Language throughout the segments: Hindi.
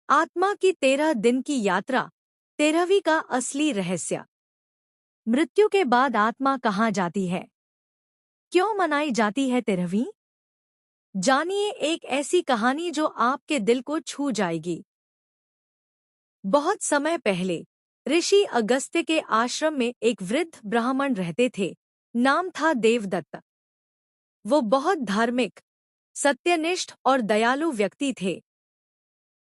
आत्मा की 13 दिन की यात्रा, 13वीं का असली रहस्य। मृत्यु के बाद आत्मा कहाँ जाती है? क्यों मनाई जाती है 13वीं? जानिए एक ऐसी कहानी जो आपके दिल को छू जाएगी। बहुत समय पहले ऋषि अगस्त्य के आश्रम में एक वृद्ध ब्राह्मण रहते थे। नाम था देवदत्त। वो बहुत धार्मिक, सत्यनिष्ठ और दयालु व्यक्ति थे।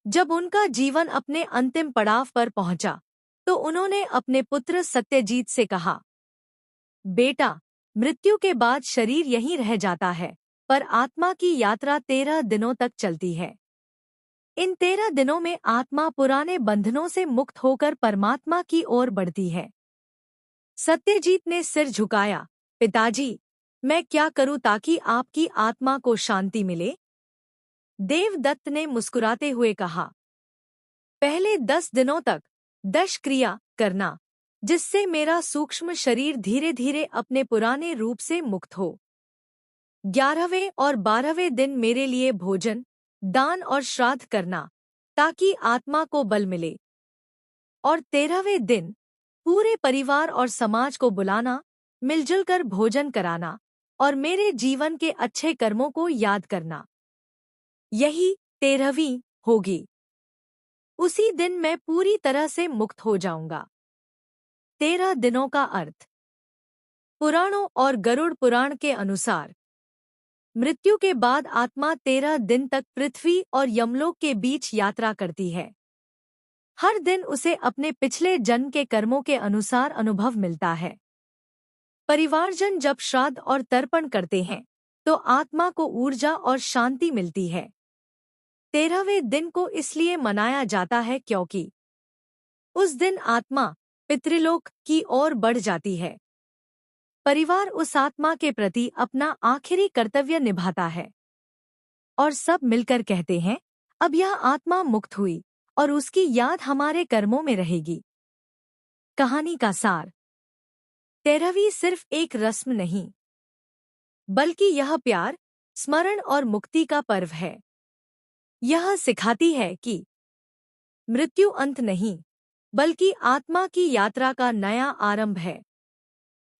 जब उनका जीवन अपने अंतिम पड़ाव पर पहुंचा, तो उन्होंने अपने पुत्र सत्यजीत से कहा, बेटा, मृत्यु के बाद शरीर यहीं रह जाता है, पर आत्मा की यात्रा 13 दिनों तक चलती है। इन 13 दिनों में आत्मा पुराने बंधनों से मुक्त होकर परमात्मा की ओर बढ़ती है। सत्यजीत ने सिर झुकाया, पिताजी, मैं क्या करूं ताकि आपकी आत्मा को शांति मिले? देवदत्त ने मुस्कुराते हुए कहा, पहले 10 दिनों तक दश क्रिया करना, जिससे मेरा सूक्ष्म शरीर धीरे धीरे अपने पुराने रूप से मुक्त हो। 11वें और 12वें दिन मेरे लिए भोजन, दान और श्राद्ध करना, ताकि आत्मा को बल मिले। और 13वें दिन पूरे परिवार और समाज को बुलाना, मिलजुल कर भोजन कराना और मेरे जीवन के अच्छे कर्मों को याद करना। यही 13वीं होगी। उसी दिन मैं पूरी तरह से मुक्त हो जाऊंगा। 13 दिनों का अर्थ। पुराणों और गरुड़ पुराण के अनुसार मृत्यु के बाद आत्मा 13 दिन तक पृथ्वी और यमलोक के बीच यात्रा करती है। हर दिन उसे अपने पिछले जन्म के कर्मों के अनुसार अनुभव मिलता है। परिवारजन जब श्राद्ध और तर्पण करते हैं, तो आत्मा को ऊर्जा और शांति मिलती है। 13वें दिन को इसलिए मनाया जाता है क्योंकि उस दिन आत्मा पितृलोक की ओर बढ़ जाती है। परिवार उस आत्मा के प्रति अपना आखिरी कर्तव्य निभाता है और सब मिलकर कहते हैं, अब यह आत्मा मुक्त हुई और उसकी याद हमारे कर्मों में रहेगी। कहानी का सार। 13वीं सिर्फ एक रस्म नहीं, बल्कि यह प्यार, स्मरण और मुक्ति का पर्व है। यह सिखाती है कि मृत्यु अंत नहीं, बल्कि आत्मा की यात्रा का नया आरंभ है।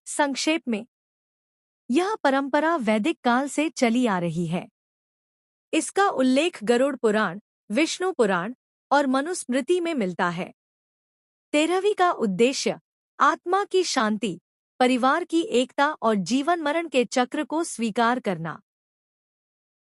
संक्षेप में, यह परंपरा वैदिक काल से चली आ रही है। इसका उल्लेख गरुड़ पुराण, विष्णु पुराण और मनुस्मृति में मिलता है। 13वीं का उद्देश्य आत्मा की शांति, परिवार की एकता और जीवन मरण के चक्र को स्वीकार करना,